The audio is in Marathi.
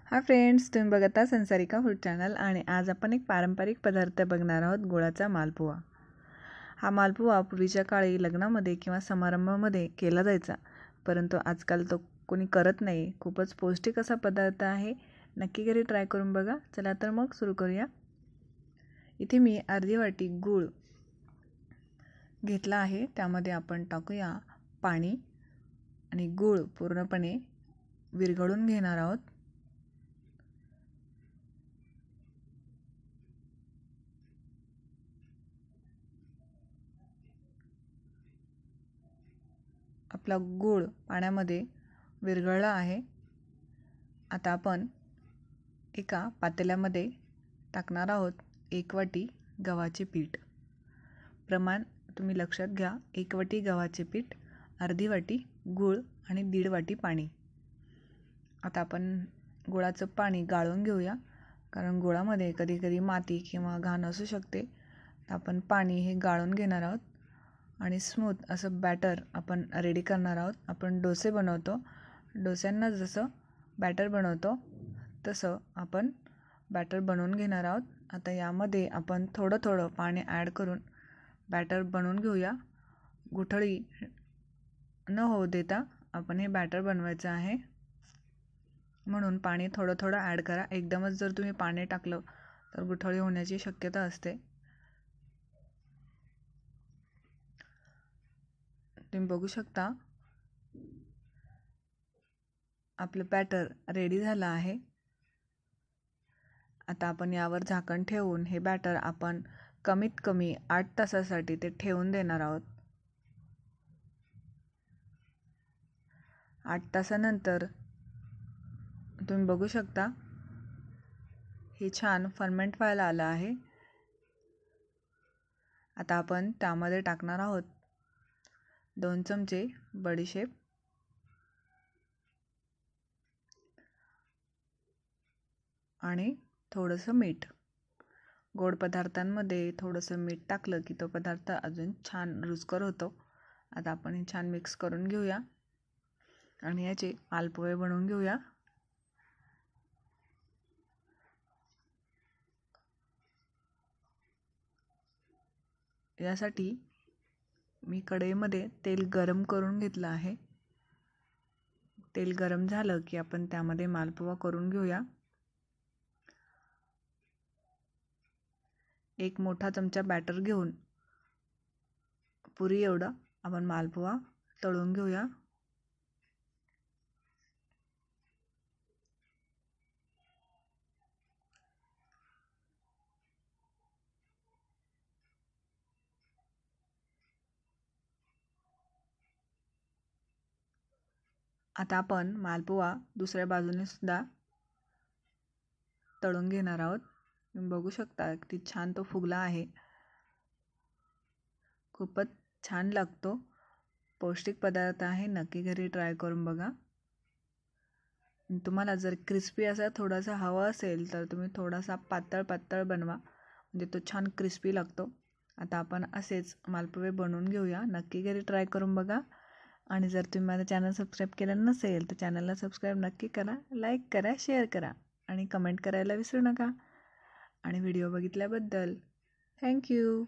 हाय फ्रेंड्स, तुम्ही बघता संसारिका फूड चॅनल आणि आज आपण एक पारंपरिक पदार्थ बघणार आहोत, गुळाचा मालपुवा। हा मालपुवा पूर्वीच्या काळी लग्नामध्ये किंवा समारंभामध्ये केला जायचा, परंतु आजकाल तो कोणी करत नाही। खूपच पौष्टिक असा पदार्थ आहे, नक्की घरी ट्राय करून बघा। चला तर मग सुरू करूया। इथे मी अर्धी वाटी गूळ घेतला आहे, त्यामध्ये आपण टाकूया पाणी आणि गूळ पूर्णपणे विरघळून घेणार आहोत। आपला गूळ पाण्यामध्ये विरघळला आहे। आता आपण एका पातेल्यामध्ये टाकणार आहोत 1 वाटी गव्हाचे पीठ। प्रमाण तुम्ही लक्षात घ्या, 1 वाटी गव्हाचे पीठ, अर्धी वाटी गूळ आणि 1.5 वाटी पाणी। आता आपण गुळाचं पाणी गाळून घेऊया, कारण गुळामध्ये कधी कधी माती किंवा घाण असू शकते। आपण पाणी हे गाळून घेणार आहोत आणि स्मूथ असं बॅटर आपण रेडी करणार आहोत। आपण डोसे बनवतो, डोस्यांना जसं बॅटर बनवतो तसं आपण बॅटर बनवून घेणार आहोत। आता यामध्ये आपण थोडं थोडं पाणी ॲड करून बॅटर बनवून घेऊया। गुठळी न होऊ देता आपण हे बॅटर बनवायचं आहे, म्हणून पाणी थोडं थोडं ॲड करा। एकदमच जर तुम्ही पाणी टाकलं तर गुठळी होण्याची शक्यता असते। तुम्ही बघू शकता आपलं बॅटर रेडी झालं आहे। आता आपण यावर झाकण ठेवून हे बॅटर आपण कमीत कमी 8 तासासाठी ते ठेवून देणार आहोत। 8 तासानंतर तुम्ही बघू शकता हे छान फर्मेंट व्हायला आलं आहे। आता आपण त्यामध्ये टाकणार आहोत 2 चमचे बडीशेप आणि थोडंसं मीठ। गोड पदार्थांमध्ये थोडंसं मीठ टाकलं की तो पदार्थ अजून छान रुचकर होतो। आता आपण हे छान मिक्स करून घेऊया आणि याचे मालपुवे बनवून घेऊया। यासाठी मी कढईमध्ये तेल गरम करून घेतलं आहे। तेल गरम झालं की आपण त्यामध्ये मालपुवा करून घेऊया। 1 मोठा चमचा बॅटर घेऊन पुरी एवढा आपण मालपुवा तळून घेऊया। आता आपण मालपुवा दुसऱ्या बाजूने सुद्धा तळून घेणार आहोत। तुम्ही बघू शकता किती छान तो फुगला आहे। खूपच छान लागतो, पौष्टिक पदार्थ आहे, नक्की घरी ट्राय करून बघा। तुम्हाला जर क्रिस्पी असा थोडासा हवा असेल तर तुम्ही थोडासा पातळ बनवा, म्हणजे तो छान क्रिस्पी लागतो। आता आपण असेच मालपुवे बनवून घेऊया, नक्की घरी ट्राय करून बघा। आणि जर तुम्ही माझं चॅनल सबस्क्राईब केलं नसेल तर चॅनलला सबस्क्राईब नक्की करा, लाईक करा, शेअर करा आणि कमेंट करायला विसरू नका। आणि व्हिडिओ बघितल्याबद्दल थँक्यू।